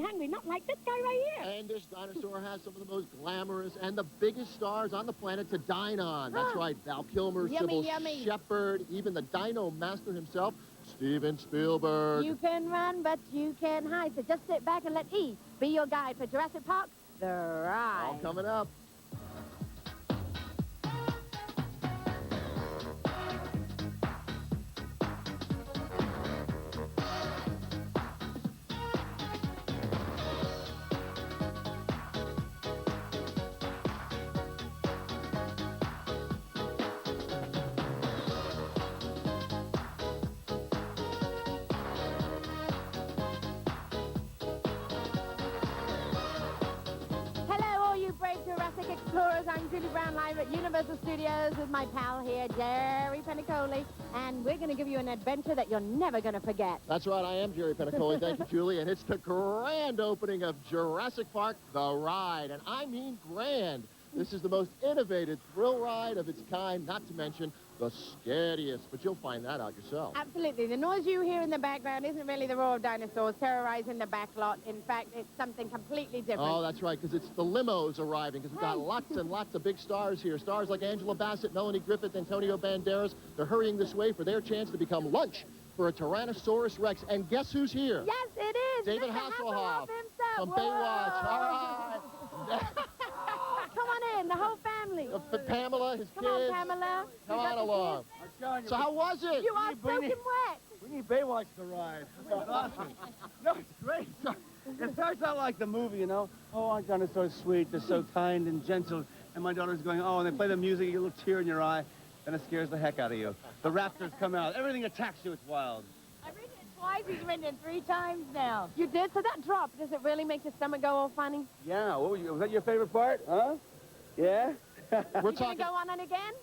hungry, not like this guy right here. And this dinosaur has some of the most glamorous and the biggest stars on the planet to dine on. That's right, Val Kilmer, Yummy, Sybil yummy. Shepherd, even the dino master himself, Steven Spielberg. You can run, but you can't hide. So just sit back and let E be your guide for Jurassic Park, the ride. All coming up. Jurassic Explorers. I'm Julie Brown, live at Universal Studios with my pal here, Jerry Pennicoli, and we're going to give you an adventure that you're never going to forget. That's right, I am Jerry Pennicoli. Thank you, Julie, and it's the grand opening of Jurassic Park, the ride, and I mean grand. This is the most innovative thrill ride of its kind, not to mention the scariest, but you'll find that out yourself. Absolutely. The noise you hear in the background isn't really the roar of dinosaurs terrorizing the back lot. In fact, it's something completely different. Oh, that's right, because it's the limos arriving, because we've got lots and lots of big stars here. Stars like Angela Bassett, Melanie Griffith, Antonio Banderas. They're hurrying this way for their chance to become lunch for a Tyrannosaurus Rex. And guess who's here? Yes, it is. David Mr. Hasselhoff himself. from Whoa. Baywatch. All right. Come on in, the whole family. Pamela, his Come kids. on, Pamela. Come on along. So how was it? You are soaking wet. We need Baywatch to ride. It's awesome. No, it's great. It starts out like the movie, you know. Oh, our dinosaurs sweet. They're so kind and gentle. And my daughter's going, oh, and they play the music, you get a little tear in your eye, and it scares the heck out of you. The raptors come out. Everything attacks you. It's wild. I've ridden it twice. He's ridden it 3 times now. You did? So that drop, does it really make your stomach go all funny? Yeah. What was that your favorite part? Huh? Yeah? We're talking. Go on it again?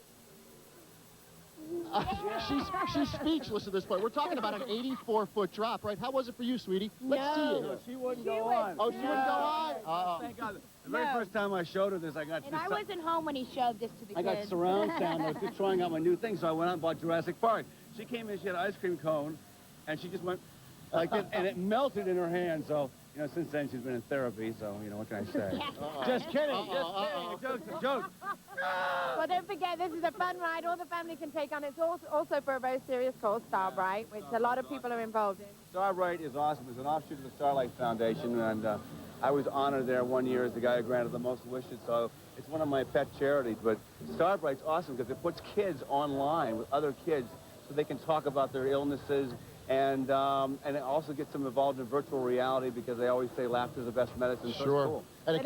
She's speechless at this point. We're talking about an 84-foot drop, right? How was it for you, sweetie? Let's see it. No, she wouldn't go on. Oh, she wouldn't go on? Oh. Thank God. The very first time I showed her this, I got... And I wasn't home when he showed this to the kids. I got surround sound. I was just trying out my new thing, so I went out and bought Jurassic Park. She came in, she had an ice cream cone, and she just went like this, and it melted in her hand, so... You know, since then, she's been in therapy, so, you know, what can I say? Just kidding, just kidding. A joke's a joke. Well, don't forget, this is a fun ride all the family can take on. It's also for a very serious cause, Starbright, which a lot of people are involved in. Starbright is awesome. It's an offshoot of the Starlight Foundation, and I was honored there one year as the guy who granted the most wishes, so it's one of my pet charities. But Starbright's awesome because it puts kids online with other kids so they can talk about their illnesses. And it also gets them involved in virtual reality because they always say laughter is the best medicine. So sure. Cool. And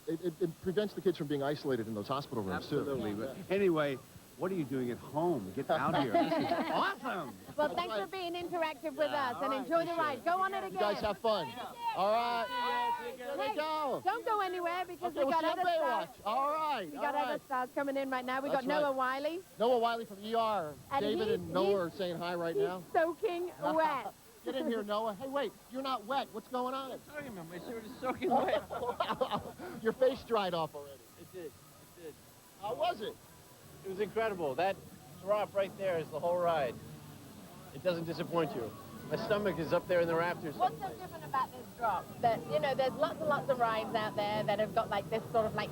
it prevents the kids from being isolated in those hospital rooms, Absolutely. too. But anyway, what are you doing at home? Get out here. This is awesome. Well, thanks for being interactive with us, and enjoy the ride. Go on it again. You guys have fun. All right. Hey, don't go anywhere because we got other stars. All right. We got other stars coming in right now. We got Noah Wiley. Noah Wiley from ER. And David and Noah are saying hi right now. He's soaking wet. Get in here, Noah. Hey, wait, you're not wet. What's going on? Sorry, man, my shirt is soaking wet. Your face dried off already. It did. How was it? It was incredible. That drop right there is the whole ride. It doesn't disappoint you. My stomach is up there in the rafters. What's so different about this drop? That, you know, there's lots and lots of rides out there that have got like this sort of like,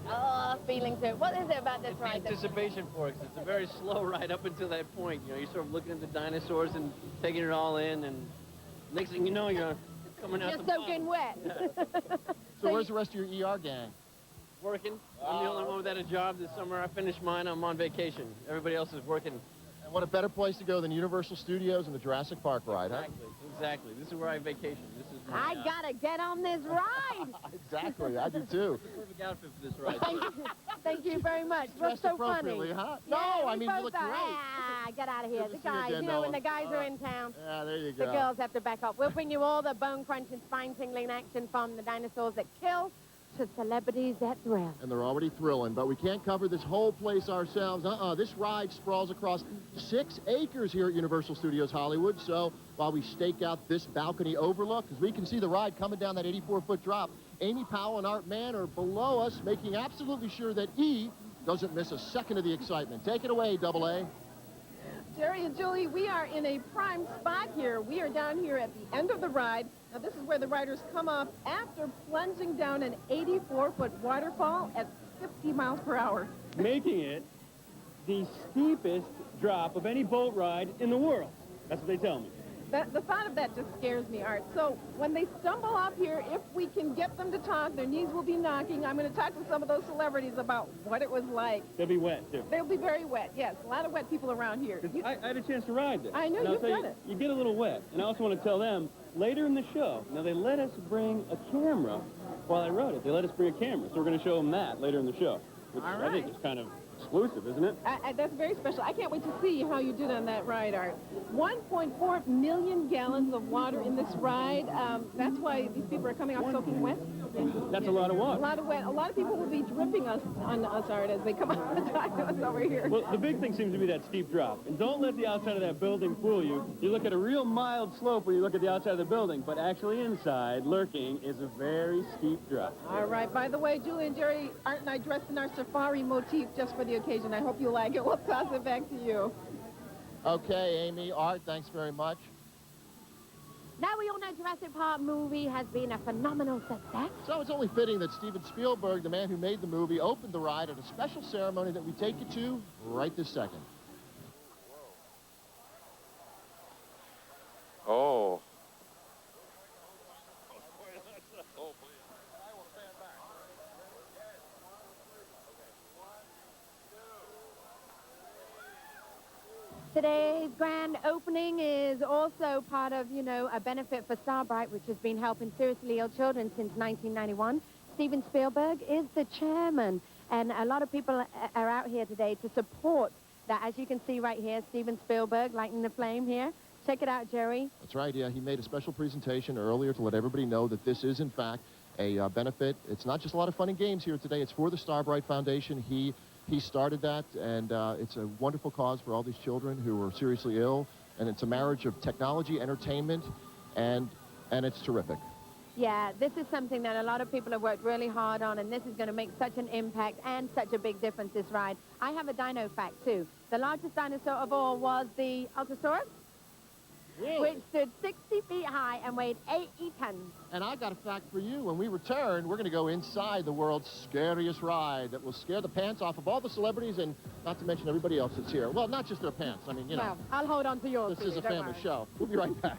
feeling to it. What is it about this ride? It's anticipation for it, 'cause it's a very slow ride up until that point. You know, you're sort of looking at the dinosaurs and taking it all in, and next thing you know, you're coming out the bottom. You're soaking wet. So where's the rest of your ER gang? Working. I'm the only one without a job this summer. I finished mine. I'm on vacation. Everybody else is working. And what a better place to go than Universal Studios and the Jurassic Park ride, huh? Exactly. This is where I vacation. This is my, I gotta get on this ride. Exactly. I do too. perfect outfit for this ride. Thank you very much. What's Dressed so funny? appropriately, huh? Yeah, No, I we mean, you both look are. great. Ah, get out of here. Good to The see you guys, again, you know, when Noah. the guys are in town, Yeah, there you the go. girls have to back up. We'll bring you all the bone-crunching, spine-tingling action from the dinosaurs that kill to celebrities that thrill. And they're already thrilling, but we can't cover this whole place ourselves. This ride sprawls across 6 acres here at Universal Studios Hollywood. So while we stake out this balcony overlook, because we can see the ride coming down that 84-foot drop, Amy Powell and Art Mann are below us, making absolutely sure that E doesn't miss a second of the excitement. Take it away, Double A. Jerry and Julie, we are in a prime spot here. We are down here at the end of the ride Now, this is where the riders come up after plunging down an 84-foot waterfall at 50 miles per hour. Making it the steepest drop of any boat ride in the world. That's what they tell me. The thought of that just scares me, Art. So when they stumble up here, if we can get them to talk, their knees will be knocking. I'm going to talk to some of those celebrities about what it was like. They'll be wet, too. They'll be very wet, yes. A lot of wet people around here. I had a chance to ride this. I know, and I'll you've tell done you, it. You get a little wet. And I also want to tell them, later in the show, now they let us bring a camera while I rode it. They let us bring a camera, so we're going to show them that later in the show, which All I think right. is kind of exclusive, isn't it? That's very special. I can't wait to see how you did on that ride, Art. 1.4 million gallons of water in this ride. That's why these people are coming out soaking wet. That's a lot of A water. lot of wet. A lot of people will be dripping on us, Art, as they come out and talk to us over here. Well, the big thing seems to be that steep drop. And don't let the outside of that building fool you. You look at a real mild slope when you look at the outside of the building, but actually inside, lurking, is a very steep drop. All right. By the way, Julie and Jerry, Art and I dressed in our safari motif just for the occasion. I hope you like it. We'll toss it back to you. Okay, Amy, Art, thanks very much. Now we all know Jurassic Park movie has been a phenomenal success. So it's only fitting that Steven Spielberg, the man who made the movie, opened the ride at a special ceremony that we take you to right this second. Oh. Today's grand opening is also part of, you know, a benefit for Starbright, which has been helping seriously ill children since 1991. Steven Spielberg is the chairman, and a lot of people are out here today to support that. As you can see right here, Steven Spielberg lighting the flame here. Check it out, Jerry. That's right, yeah. He made a special presentation earlier to let everybody know that this is, in fact, a benefit. It's not just a lot of fun and games here today. It's for the Starbright Foundation. He started that, and it's a wonderful cause for all these children who are seriously ill, and it's a marriage of technology, entertainment, and it's terrific. Yeah, this is something that a lot of people have worked really hard on, and this is going to make such an impact and such a big difference, this ride. I have a dino fact, too. The largest dinosaur of all was the Allosaurus, which stood 60 feet high and weighed 80 tons. And I got a fact for you. When we return, we're going to go inside the world's scariest ride that will scare the pants off of all the celebrities, and not to mention everybody else that's here. Well, not just their pants. I mean, you know. Well, I'll hold on to yours. This is a don't family worry. show. We'll be right back.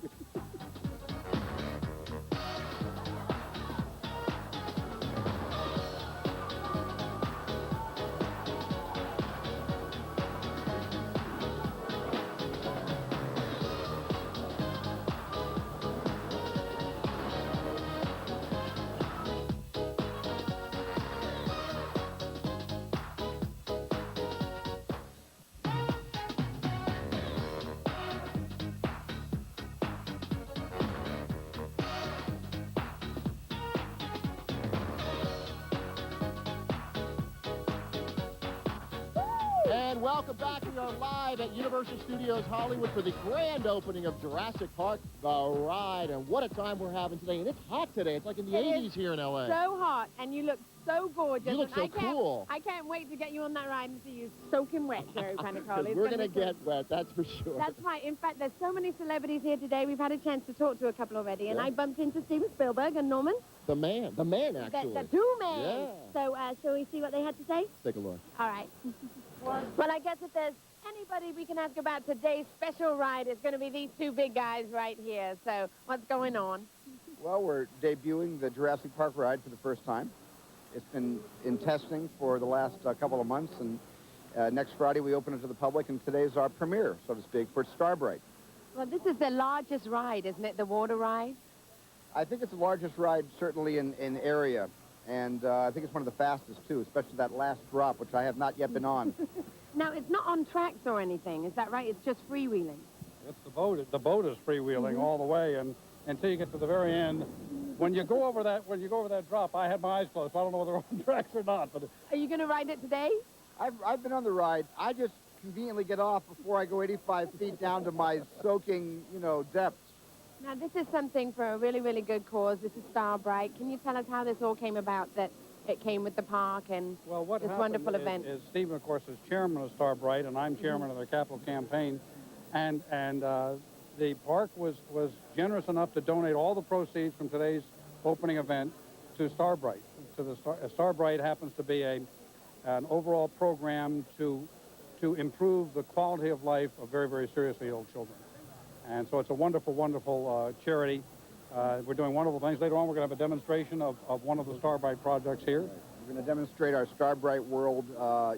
And welcome back. We are live at Universal Studios Hollywood for the grand opening of Jurassic Park, the ride. And what a time we're having today. And it's hot today. It's like in the 80s here in L.A. So hot, and you look so gorgeous. You look and so cool. I can't wait to get you on that ride and see you soaking wet, Jerry Panicoli. Because It's we're gonna going to be get wet, that's for sure. That's right. In fact, there's so many celebrities here today. We've had a chance to talk to a couple already, and Yeah. I bumped into Steven Spielberg and Norman, The man actually. the two men. Yeah. So, shall we see what they had to say? Let's take a look. All right. Well, I guess if there's anybody we can ask about today's special ride, it's going to be these two big guys right here. So, what's going on? Well, we're debuting the Jurassic Park ride for the first time. It's been in testing for the last couple of months, and next Friday we open it to the public, and today's our premiere, so to speak, for Starbright. Well, this is the largest ride, isn't it? The water ride? I think it's the largest ride, certainly in area, and I think it's one of the fastest, too, especially that last drop, which I have not yet been on. Now, it's not on tracks or anything, is that right? It's just freewheeling. It's the boat. The boat is freewheeling all the way, and until you get to the very end. When you go over that drop, I had my eyes closed. So I don't know whether they're on tracks or not. But Are you going to ride it today? I've been on the ride. I just conveniently get off before I go 85 feet down to my soaking, depths. Now, this is something for a really, really good cause. This is Starbright. Can you tell us how this all came about, that it came with the park and well, what this happened wonderful event? is Stephen, of course, is chairman of Starbright, and I'm chairman of the capital campaign, and the park was generous enough to donate all the proceeds from today's opening event to Starbright. Starbright happens to be an overall program to improve the quality of life of very, very seriously ill children. And so it's a wonderful, wonderful charity. We're doing wonderful things. Later on, we're going to have a demonstration of one of the Starbright projects here. We're going to demonstrate our Starbright World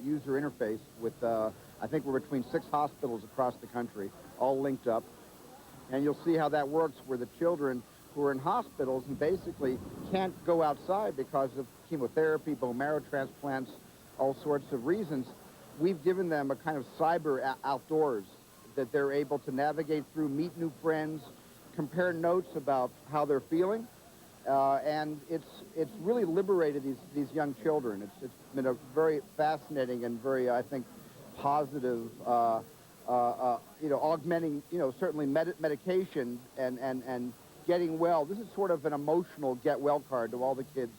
user interface with, I think we're between 6 hospitals across the country, all linked up. And you'll see how that works, where the children who are in hospitals and basically can't go outside because of chemotherapy, bone marrow transplants, all sorts of reasons. We've given them a kind of cyber outdoors that they're able to navigate through, meet new friends, compare notes about how they're feeling. And it's really liberated these young children. It's been a very fascinating and very, I think, positive, augmenting, certainly medication and getting well. This is sort of an emotional get well card to all the kids.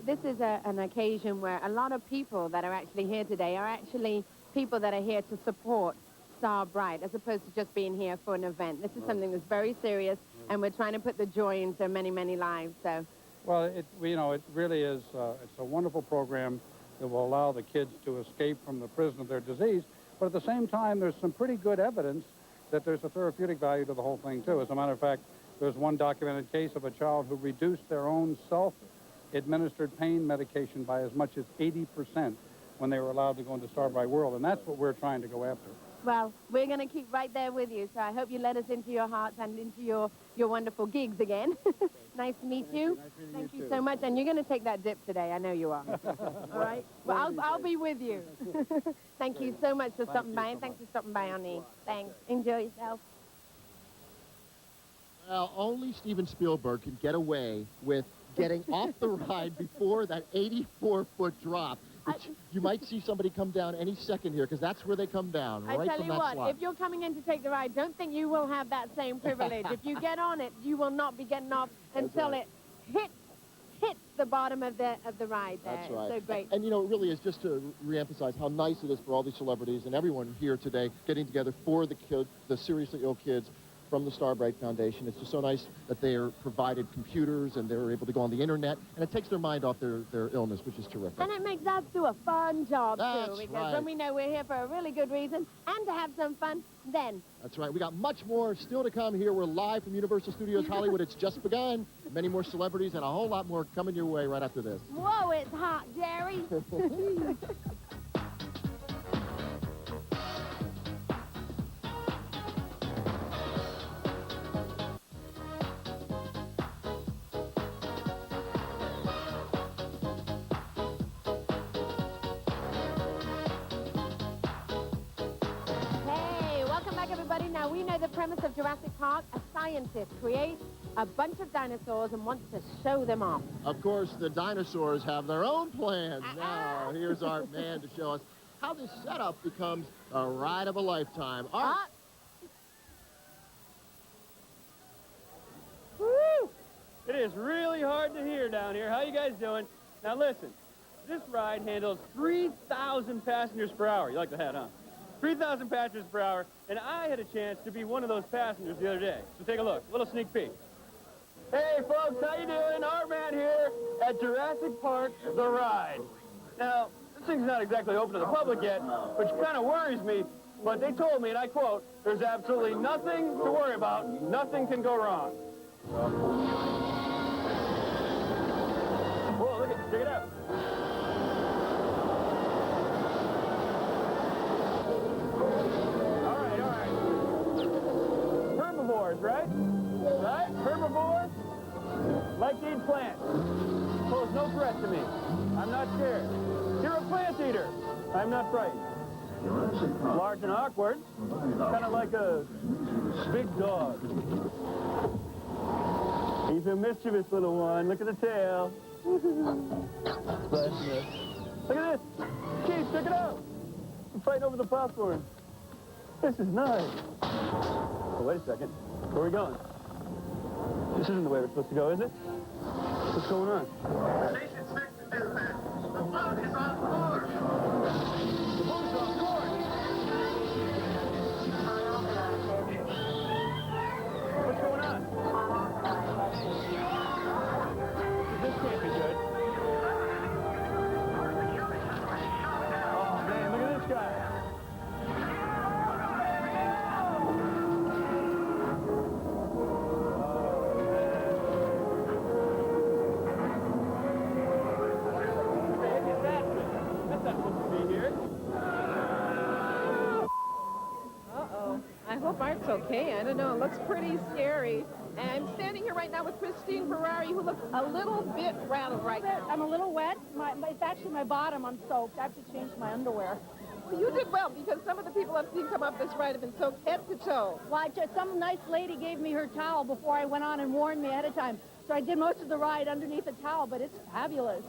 This is an occasion where a lot of people that are actually here today are actually people that are here to support Starbright, as opposed to just being here for an event. This is something that's very serious, and we're trying to put the joy into many, many lives. So, well, it really is. It's a wonderful program that will allow the kids to escape from the prison of their disease. But at the same time, there's some pretty good evidence that there's a therapeutic value to the whole thing too. As a matter of fact, there's one documented case of a child who reduced their own self-administered pain medication by as much as 80% when they were allowed to go into Starbright World, and that's what we're trying to go after. Well, we're going to keep right there with you, so I hope you let us into your hearts and into your wonderful gigs again. Nice to meet you. Thank you so much, and you're going to take that dip today. I know you are. All right? Well, I'll be with you. Thank you so much for stopping by, and thanks for stopping by on me. Thanks. Enjoy yourself. Well, only Steven Spielberg can get away with getting off the ride before that 84-foot drop. You might see somebody come down any second here, because that's where they come down, right from that slide. I tell you what, if you're coming in to take the ride, don't think you will have that same privilege. If you get on it, you will not be getting off until it hits the bottom of the ride there. That's right. So great. And, it really is, just to reemphasize how nice it is for all these celebrities and everyone here today getting together for the seriously ill kids from the Starbright Foundation. It's just so nice that they are provided computers and they're able to go on the internet, and it takes their mind off their illness, which is terrific. And it makes us do a fun job, That's too, because right. when we know we're here for a really good reason and to have some fun, then. That's right. We got much more still to come here. We're live from Universal Studios Hollywood. It's just begun. Many more celebrities and a whole lot more coming your way right after this. Whoa, it's hot, Jerry. Now, we know the premise of Jurassic Park. A scientist creates a bunch of dinosaurs and wants to show them off. Of course, the dinosaurs have their own plans. Now, here's our man to show us how this setup becomes a ride of a lifetime. Art. Woo! It is really hard to hear down here. How you guys doing? Now, listen. This ride handles 3,000 passengers per hour. You like the hat, huh? 3,000 passengers per hour, and I had a chance to be one of those passengers the other day. So take a look, a little sneak peek. Hey folks, how you doing? Our man here at Jurassic Park, the ride. Now, this thing's not exactly open to the public yet, which kind of worries me, but they told me, and I quote, there's absolutely nothing to worry about, nothing can go wrong. Whoa, look at, check it out. Herbivores, right? Right? Herbivores like to eat plants. Pose no threat to me. I'm not scared. You're a plant eater. I'm not frightened. Large and awkward. Kind of like a big dog. He's a mischievous little one. Look at the tail. Look at this. Keith, check it out. I'm fighting over the popcorn. This is nice. Oh, wait a second. Where are we going? This isn't the way we're supposed to go, is it? What's going on? Station 6 to dispatch. The boat is on board. The boat's on board. looks okay. I don't know. It looks pretty scary. And I'm standing here right now with Christine Ferrari, who looks a little bit rattled right now. I'm a little wet. It's actually my bottom. I'm soaked. I have to change my underwear. Well, you did well, because some of the people I've seen come up this ride have been soaked head to toe. Well, some nice lady gave me her towel before I went on and warned me ahead of time. So I did most of the ride underneath a towel, but it's fabulous.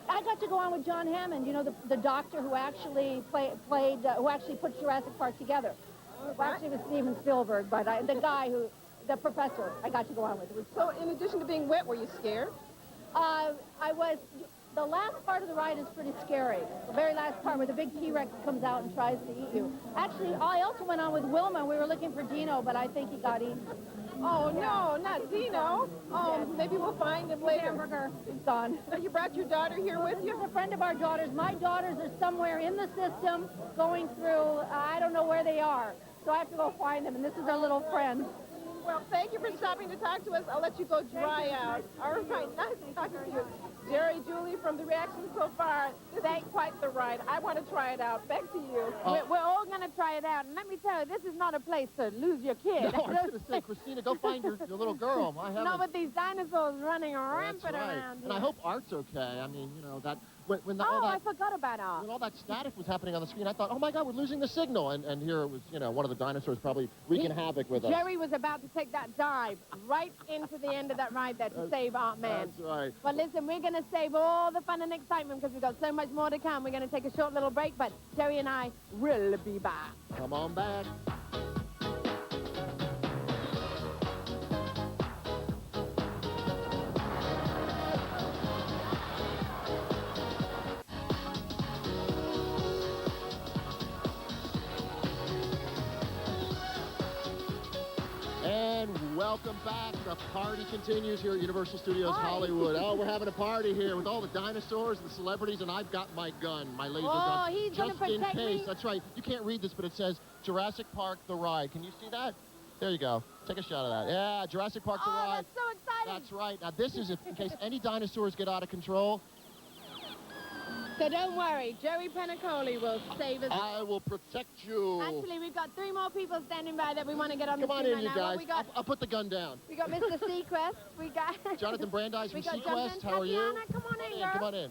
I got to go on with John Hammond, you know, the doctor who actually who actually put Jurassic Park together. Well, actually, it was Steven Spielberg, but the professor, I got to go on with. So in addition to being wet, were you scared? The last part of the ride is pretty scary. The very last part where the big T-Rex comes out and tries to eat you. Actually, I also went on with Wilma. We were looking for Dino, but I think he got eaten. Oh, no, not Dino. Oh, yes. Maybe we'll find him later. Hamburger is gone. So you brought your daughter here with you? She's a friend of our daughter's. My daughters are somewhere in the system going through, I don't know where they are. So I have to go find them, and this is our little friend. Well, thank you for stopping to talk to us. I'll let you go dry out. All right, nice talking to you. Jerry, Julie, from the reaction so far, this ain't quite the ride. I want to try it out. Back to you. We're all going to try it out. And let me tell you, this is not a place to lose your kid. No, I was going to say, Christina, go find your little girl. My heavens. Not with these dinosaurs running rampant That's right. around. And I hope Art's okay. I mean, you know, that... I forgot about Art. When all that static was happening on the screen, I thought, oh, my God, we're losing the signal. And here it was, you know, one of the dinosaurs probably wreaking havoc with us. Jerry was about to take that dive right into the end of that ride there to save Art Man. That's right. But listen, we're going to save all the fun and excitement because we've got so much more to come. We're going to take a short little break, but Jerry and I will be back. Come on back. Welcome back. The party continues here at Universal Studios Hollywood. Oh, we're having a party here with all the dinosaurs, the celebrities, and I've got my gun, my laser gun. He's just gonna in protect case. me. That's right. You can't read this, but it says Jurassic Park the Ride. Can you see that? There you go. Take a shot of that. Yeah, Jurassic Park the Ride. That's so exciting. That's right. Now, this is in case any dinosaurs get out of control. So don't worry, Jerry Penacoli will save us. I will protect you. Actually, we've got 3 more people standing by that we want to get on Come the on screen in, right you now. guys. We got, I'll put the gun down. we got Mr. Sequest. We got Jonathan Brandeis from we got Sequest. Jonathan, How are you? Tatiana, come on in, girl. Come on in.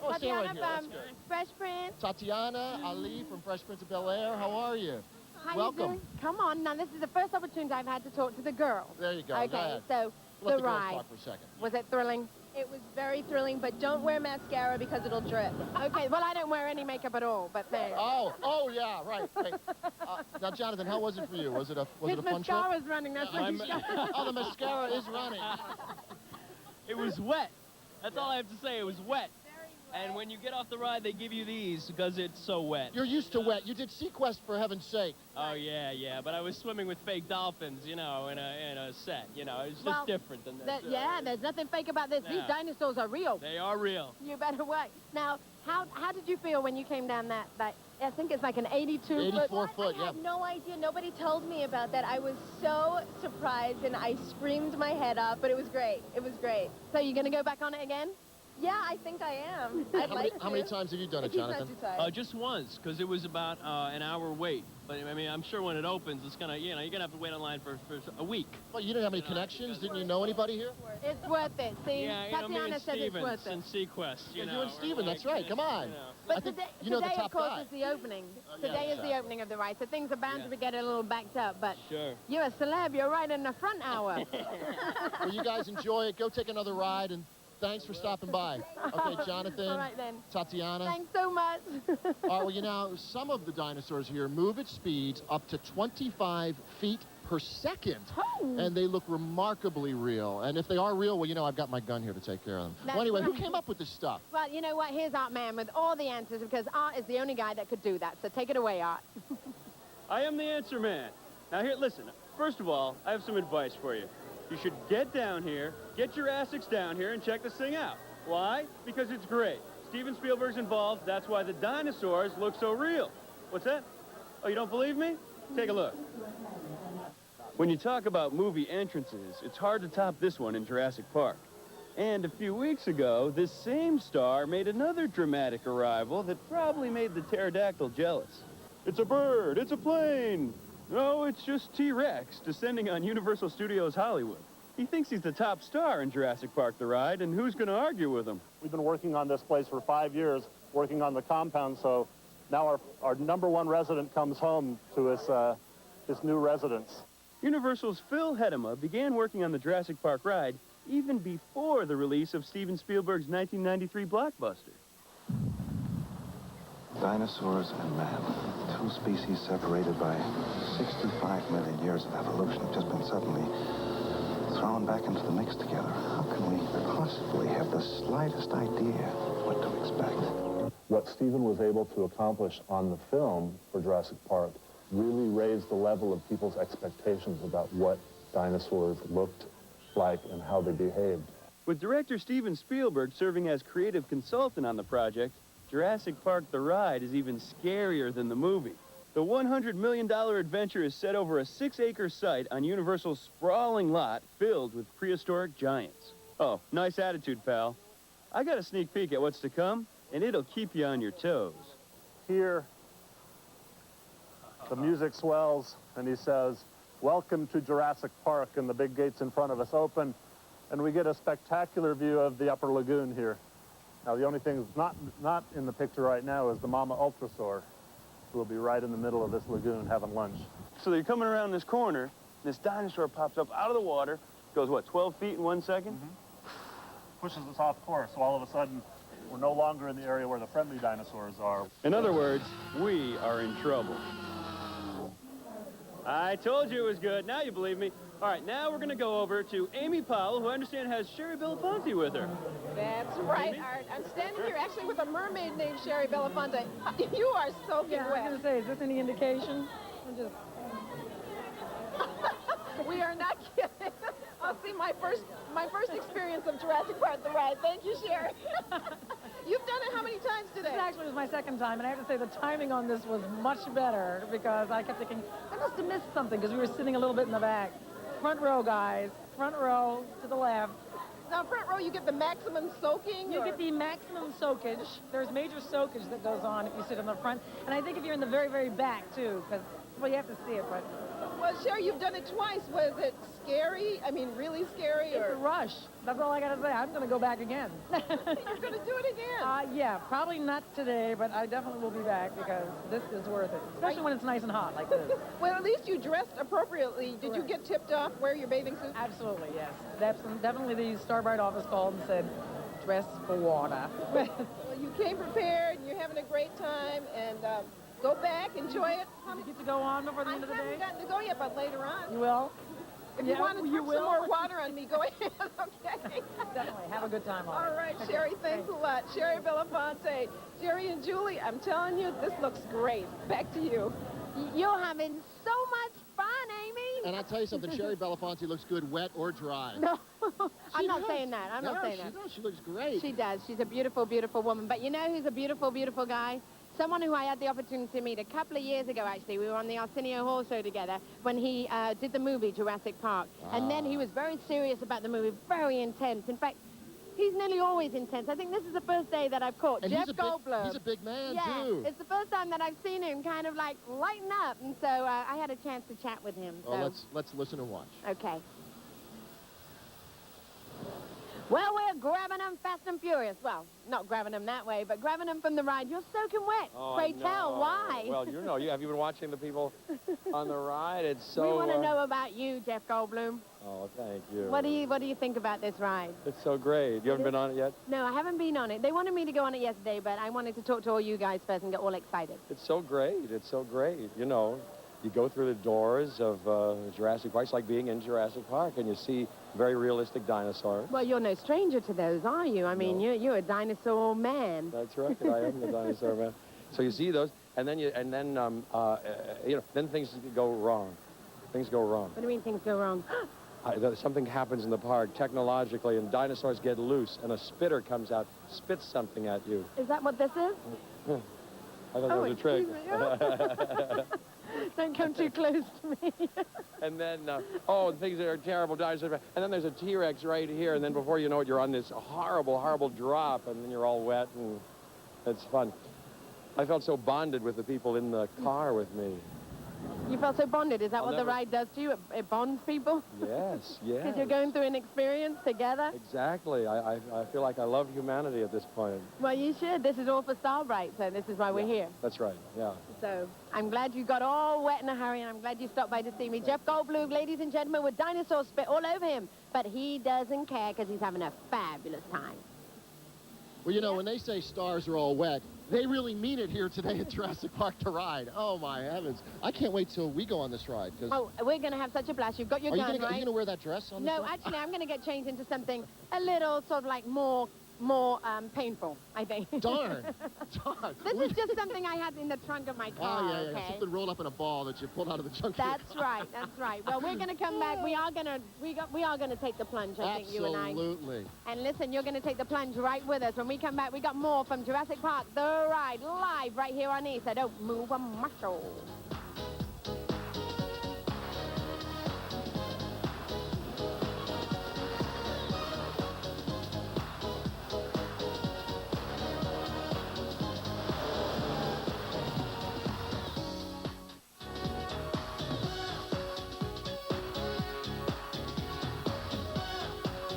Oh, stand Tatiana right here. That's from good. Fresh Prince. Tatiana, Ali from Fresh Prince of Bel-Air. How are you? How Welcome. you doing? Come on. Now, this is the first opportunity I've had to talk to the girls. There you go. Go Okay, ahead. so Let the girls ride. talk for a second. Was it thrilling? It was very thrilling, but don't wear mascara because it'll drip. Okay, well, I don't wear any makeup at all, but there. Oh, yeah, right. Now, Jonathan, how was it for you? Was it a fun trip? His mascara's running. That's what he's Oh, the mascara is running. It was wet. That's all I have to say. It was wet. And when you get off the ride, they give you these because it's so wet. You're used to wet. You did Sequest, for heaven's sake. Oh, yeah. But I was swimming with fake dolphins, you know, in a set. You know, it's just different than that. Yeah, there's nothing fake about this. No. These dinosaurs are real. They are real. You better wait. Now, how did you feel when you came down that I think it's like an 84 foot, I had no idea. Nobody told me about that. I was so surprised, and I screamed my head off, but it was great. It was great. So you're going to go back on it again? Yeah, I think I am. How many times have you done it, If he's not Jonathan? too tired. Just once, because it was about an hour wait. But, I mean, I'm sure when it opens, it's going to, you know, you're going to have to wait online for a week. Well, you didn't have any connections? Didn't you know anybody here? It's worth it. See, Yeah, you know, me Tatiana and said it's worth Stevens it. and Sequest, you Yeah, know. you and Steven, we're that's like, right. Come on. you know. But I think today, you know the today top of course, guy. is the opening. Yeah, Today is the exactly. opening of the ride, so things are bound Yeah. to get a little backed up. But Sure. you're a celeb. You're right in the front hour. Well, you guys enjoy it. Go take another ride, and thanks for stopping by. Okay, Jonathan, All right, then. Tatiana. Thanks so much. All right, well, you know, some of the dinosaurs here move at speeds up to 25 feet per second. And they look remarkably real. And if they are real, well, you know, I've got my gun here to take care of them. That's Well, anyway, who right. came up with this stuff? Well, you know what? Here's Art Man with all the answers because Art is the only guy that could do that. So take it away, Art. I am the answer man. Now here, listen, first of all, I have some advice for you. You should get down here, get your Jurassics down here, and check this thing out. Why? Because it's great. Steven Spielberg's involved, that's why the dinosaurs look so real. What's that? Oh, you don't believe me? Take a look. When you talk about movie entrances, it's hard to top this one in Jurassic Park. And a few weeks ago, this same star made another dramatic arrival that probably made the pterodactyl jealous. It's a bird, it's a plane. No, it's just T-Rex descending on Universal Studios Hollywood. He thinks he's the top star in Jurassic Park the Ride, and who's going to argue with him? We've been working on this place for 5 years, working on the compound, so now our number one resident comes home to his new residence. Universal's Phil Hedema began working on the Jurassic Park ride even before the release of Steven Spielberg's 1993 blockbuster. Dinosaurs and man, two species separated by 65 million years of evolution, have just been suddenly thrown back into the mix together. How can we possibly have the slightest idea what to expect? What Steven was able to accomplish on the film for Jurassic Park really raised the level of people's expectations about what dinosaurs looked like and how they behaved. With director Steven Spielberg serving as creative consultant on the project, Jurassic Park the Ride is even scarier than the movie. The $100 million adventure is set over a 6-acre site on Universal's sprawling lot filled with prehistoric giants. Oh, nice attitude, pal. I got a sneak peek at what's to come, and it'll keep you on your toes. Here, the music swells, and he says, "Welcome to Jurassic Park," and the big gates in front of us open, and we get a spectacular view of the upper lagoon here. Now, the only thing that's not in the picture right now is the mama ultrasaur, who will be right in the middle of this lagoon having lunch. So you're coming around this corner, and this dinosaur pops up out of the water, goes, what, 12 feet in 1 second? Mm-hmm. Pushes us off course, so all of a sudden, we're no longer in the area where the friendly dinosaurs are. In other words, we are in trouble. I told you it was good. Now you believe me. All right, now we're going to go over to Amy Powell, who I understand has Sherry Belafonte with her. That's right, Art. I'm standing here actually with a mermaid named Sherry Belafonte. You are soaking I was wet. going to say, is this any indication? We are not kidding. I'll see my first experience of Jurassic Park the Ride. Thank you, Sherry. You've done it how many times today? This actually was my second time, and I have to say the timing on this was much better because I kept thinking, I must have missed something because we were sitting a little bit in the back. Front row, guys. Front row to the left. Now, front row, you get the maximum soaking? You get the maximum soakage. There's major soakage that goes on if you sit in the front. And I think if you're in the very, very back, too, because, well, you have to see it, but... Well, Sherry, you've done it twice. Was it scary? I mean, really scary? It's a rush. That's all I got to say. I'm going to go back again. You're going to do it again? Yeah, probably not today, but I definitely will be back because this is worth it, especially when it's nice and hot like this. Well, at least you dressed appropriately. Did you get tipped off wear your bathing suit? Absolutely, yes. That's definitely the Starbright office called and said, dress for water. Well, you came prepared, and you're having a great time, and go back, enjoy it. Did you get to go on before the end of the day? I haven't gotten to go yet, but later on. You will? If you want to put some more water on me, go ahead, okay? Definitely. Have a good time on it. All right, Sherry, thanks a lot. Sherry Belafonte. Jerry and Julie, I'm telling you, this looks great. Back to you. You're having so much fun, Amy. And I'll tell you something, Sherry Belafonte looks good wet or dry. No, I'm not saying that. I'm not saying that. She does. She looks great. She does. She's a beautiful, beautiful woman. But you know who's a beautiful, beautiful guy? Someone who I had the opportunity to meet a couple of years ago, actually. We were on the Arsenio Hall show together when he did the movie Jurassic Park. And then he was very serious about the movie, very intense. In fact, he's nearly always intense. I think this is the first day that I've caught and Jeff Goldblum. He's a big man, too. It's the first time that I've seen him kind of like lighten up. And so I had a chance to chat with him. So. Oh, let's listen and watch. Okay. Well, we're grabbing them fast and furious. Well, not grabbing them that way, but grabbing them from the ride. You're soaking wet. Oh, Pray tell, why? Well, have you been watching the people on the ride? It's so... We want to know about you, Jeff Goldblum. Oh, thank you. What do you think about this ride? It's so great. You haven't been on it yet? No, I haven't been on it. They wanted me to go on it yesterday, but I wanted to talk to all you guys first and get all excited. It's so great. It's so great. You know, you go through the doors of Jurassic Park. It's like being in Jurassic Park, and you see very realistic dinosaurs. Well, you're no stranger to those, are you? I mean, no. you're a dinosaur man. That's right. I am the dinosaur man. So you see those, and then then things go wrong. Things go wrong. What do you mean things go wrong? Something happens in the park technologically, and dinosaurs get loose, and a spitter comes out, spits something at you. Is that what this is? I thought that was a trick. Don't come too close to me. And then, things are terrible dinosaurs. And then there's a T-Rex right here, and then before you know it, you're on this horrible, horrible drop, and then you're all wet, and it's fun. I felt so bonded with the people in the car with me. You felt so bonded. Is that what the never- ride does to you? It bonds people? Yes, yes. Because you're going through an experience together? Exactly. I feel like I love humanity at this point. Well, you should. This is all for Starbright, so this is why we're here. That's right, yeah. So I'm glad you got all wet in a hurry, and I'm glad you stopped by to see me. Jeff Goldblum, ladies and gentlemen, with dinosaur spit all over him. But he doesn't care because he's having a fabulous time. Well, you know, when they say stars are all wet, they really mean it here today at Jurassic Park to ride. Oh, my heavens. I can't wait till we go on this ride. Oh, we're going to have such a blast. You've got your gun, right? Are you going to wear that dress on this No, ride? actually, I'm going to get changed into something a little sort of like more painful, I think. Darn. Darn. This is just something I had in the trunk of my car, Oh, yeah. okay? Something rolled up in a ball that you pulled out of the trunk. That's right, that's right. Well, we're going to come back. We are going to take the plunge, I think, you and I. Absolutely. And listen, you're going to take the plunge right with us. When we come back, we got more from Jurassic Park, the ride, live right here on E, so don't move a muscle.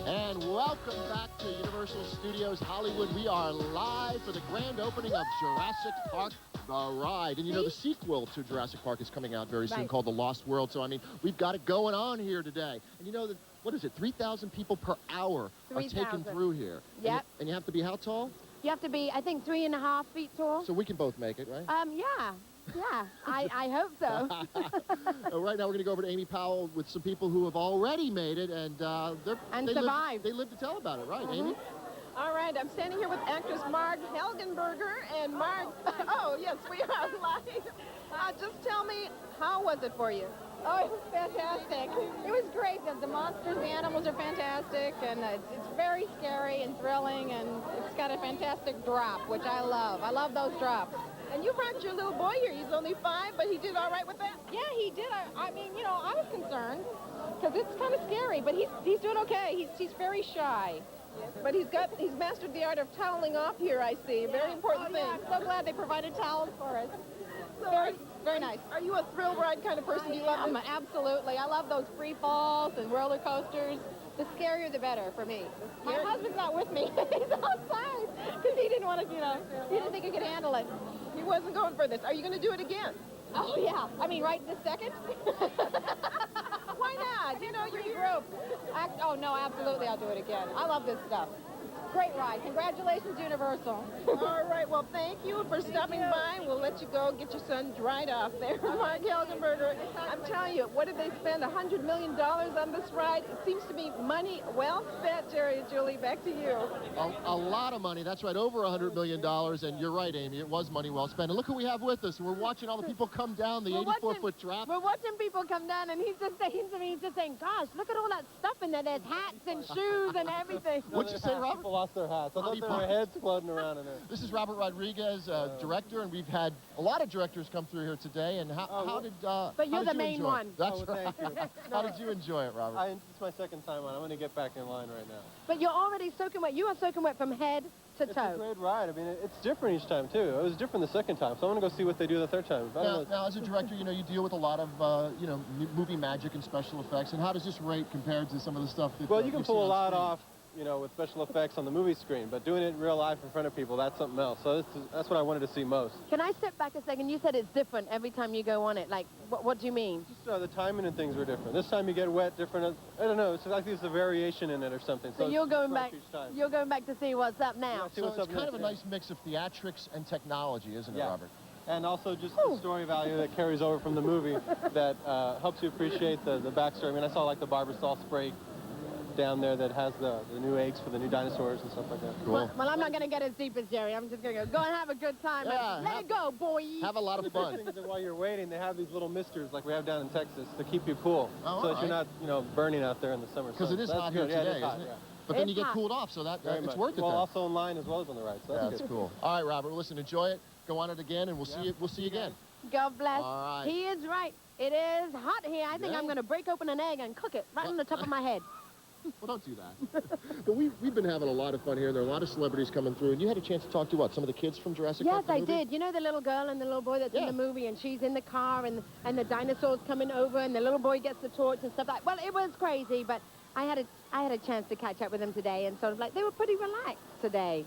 And welcome back to Universal Studios Hollywood. We are live for the grand opening of Jurassic Park, the ride. And you know, the sequel to Jurassic Park is coming out very soon called The Lost World. So, I mean, we've got it going on here today. And you know, what is it, 3,000 people per hour are taken through here. Yep. And you have to be how tall? You have to be, I think, 3.5 feet tall. So we can both make it, right? Yeah, I hope so. Right now we're going to go over to Amy Powell with some people who have already made it, and they survived. They live to tell about it, right, Amy? All right, I'm standing here with actress Marg Helgenberger, and Marg, oh, yes, we are live. Just tell me, how was it for you? Oh, it was fantastic. It was great. The monsters, the animals are fantastic, and it's very scary and thrilling, and it's got a fantastic drop, which I love. I love those drops. And you brought your little boy here. He's only 5, but he did all right with that? Yeah, he did. I mean, you know, I was concerned because it's kind of scary, but he's doing okay. He's very shy. Yes, but he's mastered the art of toweling off here, I see. Very important thing. I'm so glad they provided towels for us. So very nice. Are you a thrill ride kind of person? Do you love this? Absolutely. I love those free falls and roller coasters. The scarier, the better for me. My husband's not with me. He's outside because he didn't want to, you know, he didn't think he could handle it. He wasn't going for this. Are you going to do it again? Oh, yeah. I mean, right this second? Why not? You know, you're group. Oh, no, absolutely, I'll do it again. I love this stuff. Great ride. Congratulations, Universal. All right, well, thank you for stopping by. We'll let you go get your son dried off there. Marg Helgenberger, I'm telling you, what did they spend? $100 million on this ride? It seems to be money well spent, Jerry and Julie. Back to you. A lot of money. That's right, over $100 million. And you're right, Amy, it was money well spent. And look who we have with us. We're watching all the people come down the 84-foot drop. We're watching people come down, and he's just saying, gosh, look at all that stuff in there. There's hats and shoes and everything. What'd you say, Robert? Lost their hats. I thought there were heads floating around in there. This is Robert Rodriguez, director, and we've had a lot of directors come through here today. And how did But you're the main one. That's right. Thank you. How did you enjoy it, Robert? It's my second time on. I'm going to get back in line right now. But you're already soaking wet. You are soaking wet from head to toe. It's a great ride. I mean, it's different each time, too. It was different the second time, so I'm going to go see what they do the third time. Now, as a director, you know, you deal with a lot of, movie magic and special effects. And how does this rate compared to some of the stuff that Well, you can you've pull a seen on lot screen? off, you know, with special effects on the movie screen, but doing it in real life in front of people, that's something else. So that's what I wanted to see most. Can I step back a second? You said it's different every time you go on it. Like, what do you mean? Just the timing and things were different. This time you get wet, different. I don't know. It's like there's a variation in it or something. So you're going it's back. You're going back to see what's up now. So it's kind of a nice mix of theatrics and technology, isn't it, Robert? And also just the story value that carries over from the movie that helps you appreciate the backstory. I mean, I saw like the Barbasol spray down there that has the new eggs for the new dinosaurs and stuff like that. Cool. Well, I'm not going to get as deep as Jerry. I'm just going to go and have a good time. Yeah, Let it go, boy. Have a lot of fun. The thing is that while you're waiting, they have these little misters like we have down in Texas to keep you cool, so that you're not, burning out there in the summer. Because it is hot here today, isn't it? Yeah. But then you get cooled off, so that it's worth it. Well, then. also in line as well as on the ride. So that's cool. All right, Robert. Listen, enjoy it. Go on it again, and we'll see you. We'll see you again. God bless. All right. He is right. It is hot here. I think I'm going to break open an egg and cook it right on the top of my head. Well, don't do that. But we've been having a lot of fun here, and there are a lot of celebrities coming through. And you had a chance to talk to what? Some of the kids from Jurassic Park? Yes, I did. You know the little girl and the little boy that's in the movie, and she's in the car, and the dinosaurs coming over, and the little boy gets the torch and stuff like. Well, it was crazy, but I had a chance to catch up with them today, and sort of like they were pretty relaxed today.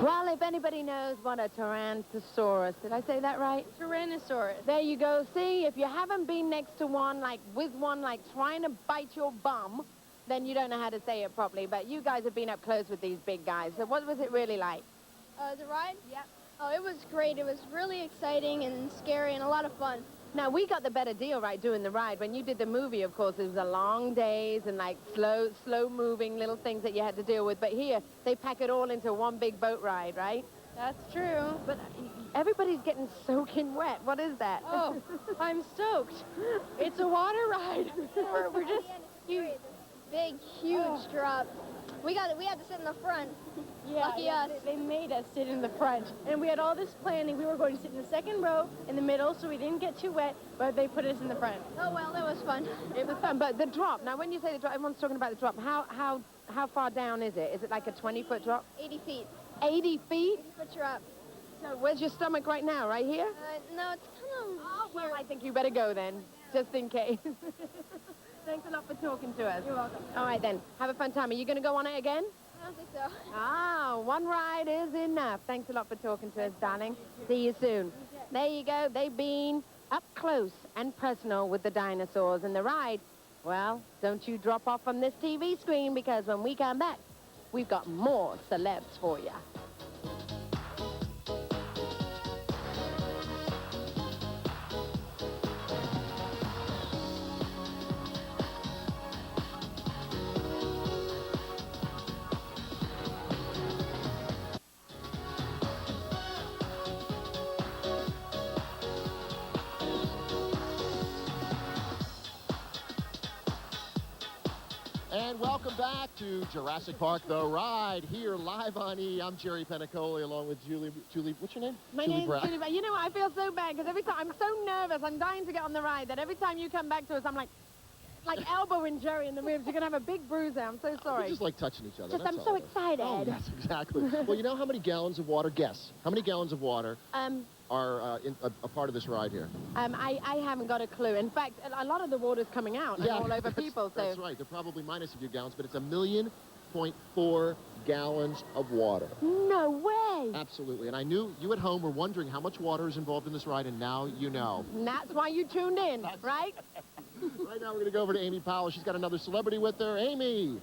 Well, if anybody knows what a Tyrannosaurus, did I say that right? Tyrannosaurus. There you go. See, if you haven't been next to one, like with one, like trying to bite your bum, then you don't know how to say it properly. But you guys have been up close with these big guys. So what was it really like? The ride? Yep. Oh, it was great. It was really exciting and scary and a lot of fun. Now, we got the better deal, right, doing the ride. When you did the movie, of course, it was a long days and, like, slow-moving little things that you had to deal with. But here, they pack it all into one big boat ride, right? That's true. But everybody's getting soaking wet. What is that? Oh, I'm stoked. It's a water ride. We're just big, huge drop. We had to sit in the front. Yeah, Lucky us. They made us sit in the front. And we had all this planning. We were going to sit in the second row in the middle so we didn't get too wet, but they put us in the front. Oh, well, that was fun. It was fun. But the drop, now when you say the drop, everyone's talking about the drop. How far down is it? Is it like a 20-foot drop? 80 feet. 80 feet? 80-foot drop. So where's your stomach right now? Right here? No, it's kind of... Oh, well, I think you better go then, just in case. Thanks a lot for talking to us. You're welcome. All right, then. Have a fun time. Are you going to go on it again? I don't think so. Ah, one ride is enough. Thanks a lot for talking to us, darling. See you soon. There you go. They've been up close and personal with the dinosaurs. And the ride, well, don't you drop off from this TV screen, because when we come back, we've got more celebs for you. And welcome back to Jurassic Park, The Ride, here live on E! I'm Jerry Penacoli, along with Julie, what's your name? My name's Julie Brown. You know what? I feel so bad, because every time, I'm so nervous, I'm dying to get on the ride, that every time you come back to us, I'm like elbowing Jerry in the ribs. You're going to have a big bruise there. I'm so sorry. We just like touching each other. Just, that's I'm so all. excited. Oh, yes, exactly. Well, you know how many gallons of water, guess, how many gallons of water are a part of this ride here? I haven't got a clue. In fact, a lot of the water's coming out and all over people. So That's right. They're probably minus a few gallons, but it's 1.4 gallons of water. No way. Absolutely. And I knew you at home were wondering how much water is involved in this ride, and now you know. And that's why you tuned in, right? Right now we're going to go over to Amy Powell. She's got another celebrity with her. Amy.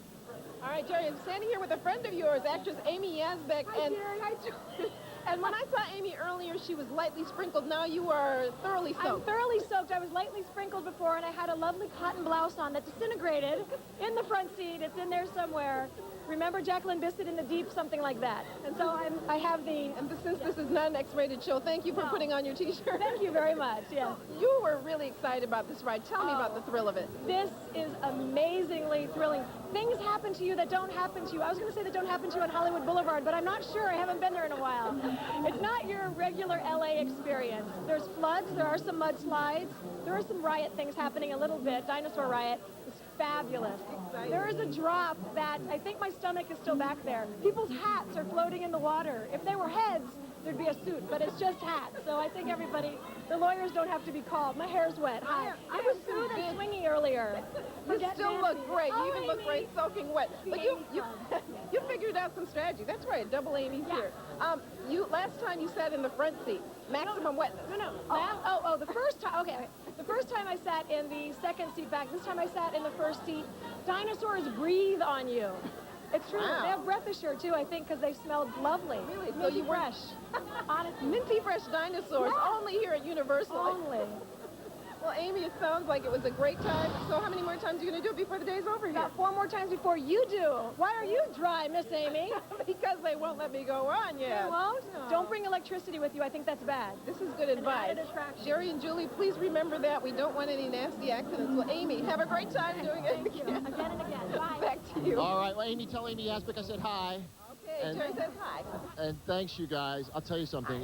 All right, Jerry, I'm standing here with a friend of yours, actress Amy Yazbek. Hi, Jerry. Hi, Julie. And when I saw Amy earlier, she was lightly sprinkled. Now you are thoroughly soaked. I'm thoroughly soaked. I was lightly sprinkled before, and I had a lovely cotton blouse on that disintegrated in the front seat. It's in there somewhere. Remember Jacqueline Bisset in the Deep, something like that. And so I have the... And since this is not an X-rated show, thank you for putting on your T-shirt. Thank you very much, yes. You were really excited about this ride. Tell me about the thrill of it. This is amazingly thrilling. Things happen to you that don't happen to you. I was going to say that don't happen to you on Hollywood Boulevard, but I'm not sure. I haven't been there in a while. It's not your regular LA experience. There's floods. There are some mudslides. There are some riot things happening a little bit. Dinosaur riot. It's fabulous. There is a drop that I think my stomach is still back there. People's hats are floating in the water. If they were heads, there'd be a suit, but it's just hats. So I think everybody, the lawyers don't have to be called. My hair's wet. Hi. I was smooth and swingy earlier. You still look great. You even look great soaking wet. But you figured out some strategy. That's right. Double Amy's here. Last time you sat in the front seat. Maximum wetness. No. The first time. Okay. The first time I sat in the second seat back. This time I sat in the first seat. Dinosaurs breathe on you. It's true. Wow. They have breath assured too, I think, because they smelled lovely. Really? So you fresh. Honestly. Minty fresh dinosaurs. Yeah. Only here at Universal. Only. Well, Amy, it sounds like it was a great time. So how many more times are you going to do it before the day's over here? About 4 more times before you do. Why are you dry, Miss Amy? Because they won't let me go on yet. They won't? No. Don't bring electricity with you. I think that's bad. This is good advice. Jerry and Julie, please remember that. We don't want any nasty accidents. Well, Amy, have a great time doing it. Thank you. Again and again. Bye. Back to you. All right. Well, Amy, tell Amy Yazbek I said hi. Okay, Jerry says hi. And thanks, you guys. I'll tell you something.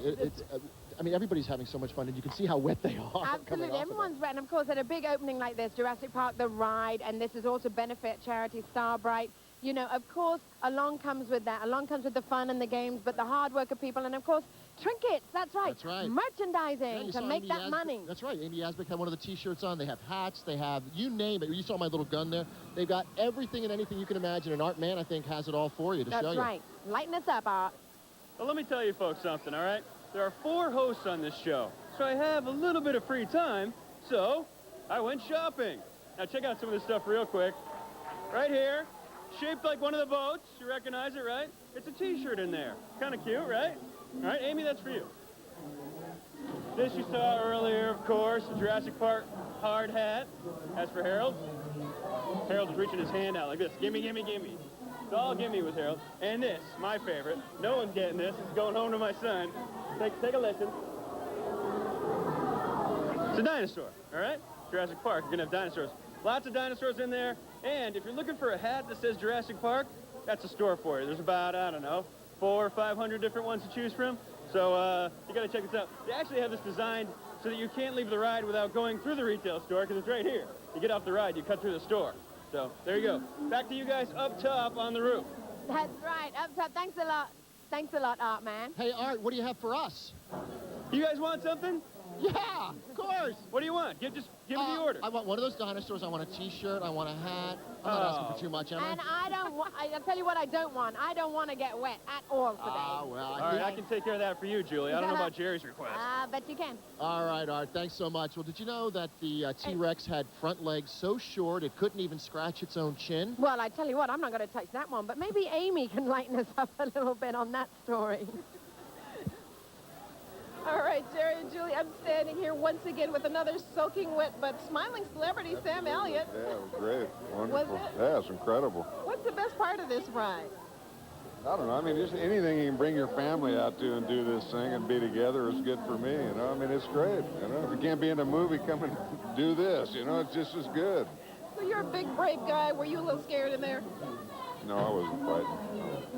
I mean, everybody's having so much fun, and you can see how wet they are. Absolutely, everyone's wet, and of course, at a big opening like this, Jurassic Park, the ride, and this is also benefit charity Starbright. You know, of course, along comes with that. Along comes with the fun and the games, but the hard work of people, and of course, trinkets. That's right. That's right. Merchandising to make that money. That's right. Amy Asbick had one of the T-shirts on. They have hats. They have, you name it. You saw my little gun there. They've got everything and anything you can imagine. And Art Man, I think, has it all for you to show you. That's right. Lighten us up, Art. Well, let me tell you folks something, all right? There are 4 hosts on this show, so I have a little bit of free time, so I went shopping. Now check out some of this stuff real quick. Right here, shaped like one of the boats. You recognize it, right? It's a T-shirt in there. Kind of cute, right? All right, Amy, that's for you. This you saw earlier, of course, the Jurassic Park hard hat. As for Harold, Harold is reaching his hand out like this. Gimme, gimme, gimme. It's all gimme with Harold. And this, my favorite. No one's getting this. It's going home to my son. Take a listen. It's a dinosaur, all right? Jurassic Park, you're gonna have dinosaurs. Lots of dinosaurs in there. And if you're looking for a hat that says Jurassic Park, that's a store for you. There's about, I don't know, 400 or 500 different ones to choose from. So you gotta check this out. They actually have this designed so that you can't leave the ride without going through the retail store, because it's right here. You get off the ride, you cut through the store. So there you go. Back to you guys up top on the roof. That's right. Up top. Thanks a lot. Thanks a lot, Art Man. Hey, Art, what do you have for us? You guys want something? Yeah, of course. What do you want? Give me the order. I want one of those dinosaurs. I want a T-shirt. I want a hat. I'm not asking for too much, am I? And I don't want, I'll tell you what I don't want. I don't want to get wet at all today. Well, all right, I can take care of that for you, Julie. I don't know about Jerry's request. Bet you can. All right, Art, thanks so much. Well, did you know that the T-Rex had front legs so short it couldn't even scratch its own chin? Well, I tell you what, I'm not going to touch that one, but maybe Amy can lighten us up a little bit on that story. All right, Jerry and Julie, I'm standing here once again with another soaking wet but smiling celebrity, Sam Elliott. Yeah, it was great. Wonderful. Was it? Yeah, it's incredible. What's the best part of this ride? I don't know. I mean, just anything you can bring your family out to and do this thing and be together is good for me, you know? I mean, it's great, you know? If you can't be in a movie, come and do this, you know? It's just as good. So you're a big, brave guy. Were you a little scared in there? No, I wasn't fighting.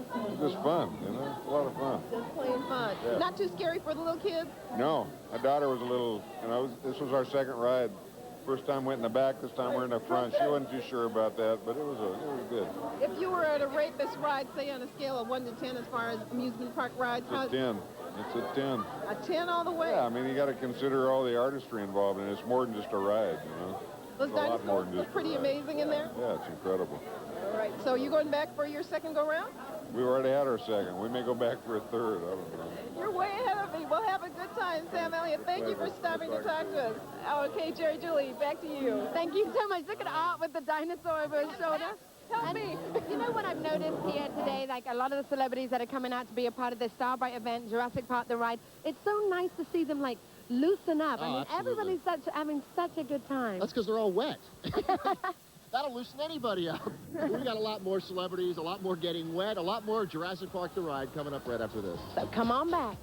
It was just fun, you know? It's a lot of fun. Just plain fun. Yeah. Not too scary for the little kids? No. My daughter was a little, you know, this was our second ride. First time went in the back, this time we're in the front. She wasn't too sure about that, but it was good. If you were to rate this ride, say on a scale of 1 to 10 as far as amusement park rides, It's a 10. It's a 10. A 10 all the way? Yeah, I mean, you got to consider all the artistry involved, and it's more than just a ride, you know? Those It's a lot more dinosaurs than look just pretty a ride. amazing in there? Yeah, it's incredible. All right, so you going back for your second go-round? We already had our second. We may go back for a third. I don't know. You're way ahead of me. We'll have a good time, Sam Elliott. Thank you for stopping to talk to us. Okay, Jerry, Julie, back to you. Thank you so much. Look at Art with the dinosaur over his shoulder. Help me. You know what I've noticed here today? Like a lot of the celebrities that are coming out to be a part of this Starbright event, Jurassic Park, the ride, it's so nice to see them, like, loosen up. I mean, absolutely. everybody's having such a good time. That's because they're all wet. That'll loosen anybody up. We got a lot more celebrities, a lot more getting wet, a lot more Jurassic Park the ride coming up right after this. So come on back.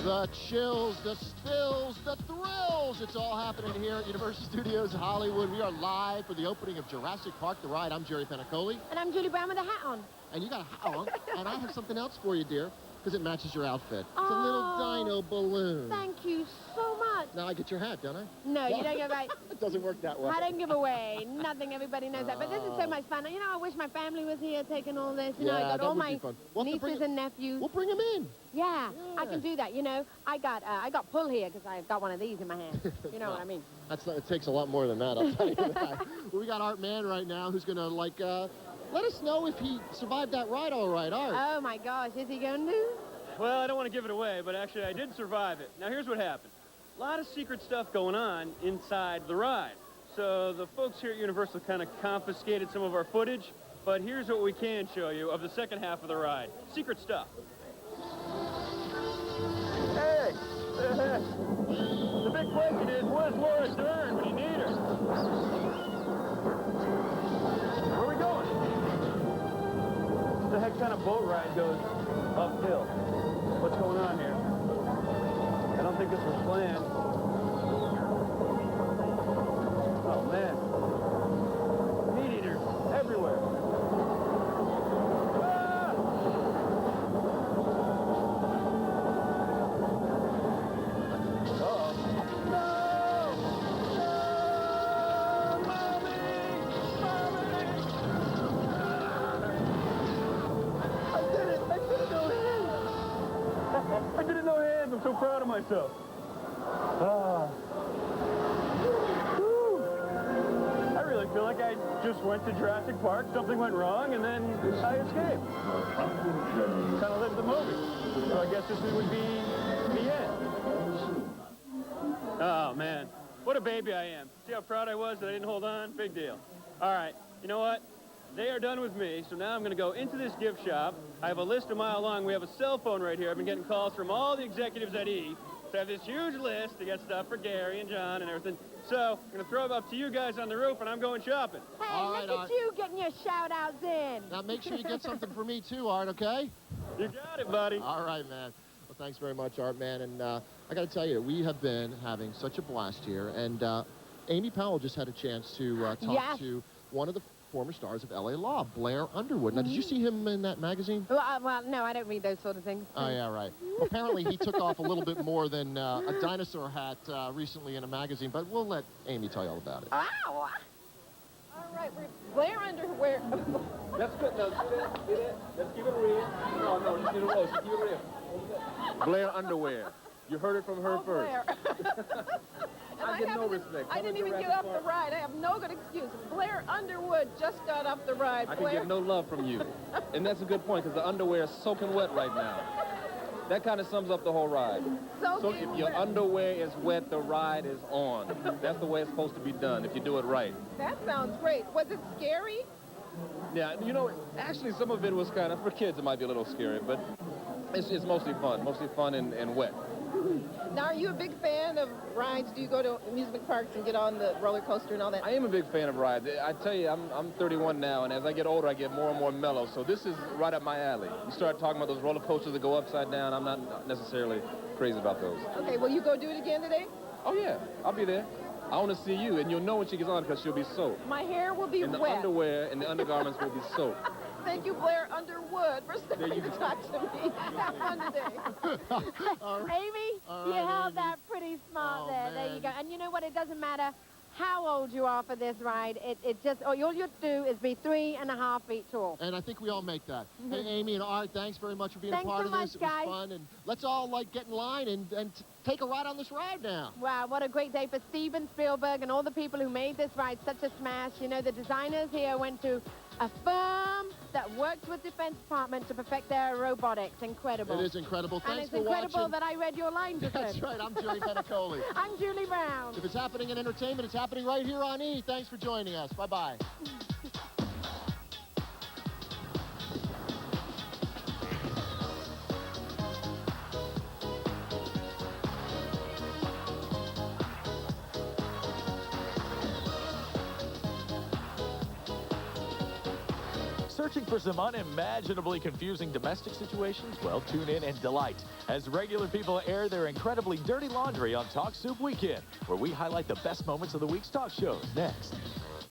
The chills, the spills, the thrills. It's all happening here at Universal Studios Hollywood. We are live for the opening of Jurassic Park the ride. I'm Jerry Penacoli. And I'm Julie Brown with a hat on. And you got a hat on. And I have something else for you, dear, because it matches your outfit. It's a little dino balloon. Thank you so much. Now I get your hat, don't I? No, you don't give away. It doesn't work that way. I don't give away nothing. Everybody knows that. But this is so much fun. You know, I wish my family was here taking all this. You know, I got all my nieces and nephews. We'll bring them in. Yeah, I can do that. You know, I got pull here because I've got one of these in my hand. You know what I mean? It takes a lot more than that, I'll tell you that. We got Art Man right now who's going to, like, let us know if he survived that ride all right, Art. Oh, my gosh. Is he going to? Well, I don't want to give it away, but actually I did survive it. Now, here's what happened. A lot of secret stuff going on inside the ride. So the folks here at Universal kind of confiscated some of our footage, but here's what we can show you of the second half of the ride. Secret stuff. Hey! The big question is, where's Laura Dern when you need her? Where are we going? What the heck kind of boat ride goes uphill? What's going on here? I don't think this was planned. Oh, man. Meat eaters everywhere. Ah! Uh-oh. No! No! Mommy! Mommy! I did it! I did it, no hands! I did it, no hands! I'm so proud of myself. Ah. Whew. I really feel like I just went to Jurassic Park, something went wrong, and then I escaped. Kind of lived the movie. So I guess this would be the end. Oh, man. What a baby I am. See how proud I was that I didn't hold on? Big deal. All right. You know what? They are done with me, so now I'm going to go into this gift shop. I have a list a mile long. We have a cell phone right here. I've been getting calls from all the executives at E. So I have this huge list to get stuff for Gary and John and everything. So I'm going to throw it up to you guys on the roof, and I'm going shopping. Hey, All right, look at you getting your shout-outs in. Now make sure you get something for me too, Art, okay? You got it, buddy. All right, man. Well, thanks very much, Art, man. And I got to tell you, we have been having such a blast here. And Amy Powell just had a chance to talk to one of the former stars of L.A. Law, Blair Underwood. Now, did you see him in that magazine? Well, no, I don't read those sort of things. Oh, yeah, right. Apparently, he took off a little bit more than a dinosaur hat recently in a magazine, but we'll let Amy tell you all about it. Ow! All right, we're Blair Underwear. That's good. No, see that? Let's keep it real. No, just keep it real. Just keep it real. Blair Underwear. You heard it from her first. Blair. I get no respect. I didn't even get off the ride. I have no good excuse. Blair Underwood just got off the ride. I can Blair. get no love from you. And that's a good point, because the underwear is soaking wet right now. That kind of sums up the whole ride. So if your underwear is wet, the ride is on. That's the way it's supposed to be done, if you do it right. That sounds great. Was it scary? Yeah, you know, actually some of it was kind of, for kids it might be a little scary, but it's mostly fun and wet. Now, are you a big fan of rides? Do you go to amusement parks and get on the roller coaster and all that? I am a big fan of rides. I tell you, I'm 31 now, and as I get older, I get more and more mellow. So this is right up my alley. You start talking about those roller coasters that go upside down. I'm not necessarily crazy about those. Okay, will you go do it again today? Oh, yeah. I'll be there. I want to see you, and you'll know when she gets on because she'll be soaked. My hair will be and the wet. underwear and the undergarments will be soaked. Thank you, Blair Underwood, for stopping to talk to me. Have fun today. Amy, you held that pretty smart there. There you go. And you know what? It doesn't matter how old you are for this ride. It just, all you have to do is be 3.5 feet tall. And I think we all make that. Hey, Amy and Art, thanks very much for being Thanks a part so of this. much, It was guys. fun. And let's all, get in line and take a ride on this ride now. Wow, what a great day for Steven Spielberg and all the people who made this ride such a smash. You know, the designers here went to a firm that works with Defense Department to perfect their robotics. Incredible. It is incredible. And Thanks it's for incredible watching. that I read your line just That's then. right. I'm Jerry Penacoli. I'm Julie Brown. If it's happening in entertainment, it's happening right here on E! Thanks for joining us. Bye-bye. Searching for some unimaginably confusing domestic situations? Well, tune in and delight as regular people air their incredibly dirty laundry on Talk Soup Weekend, where we highlight the best moments of the week's talk shows. Next.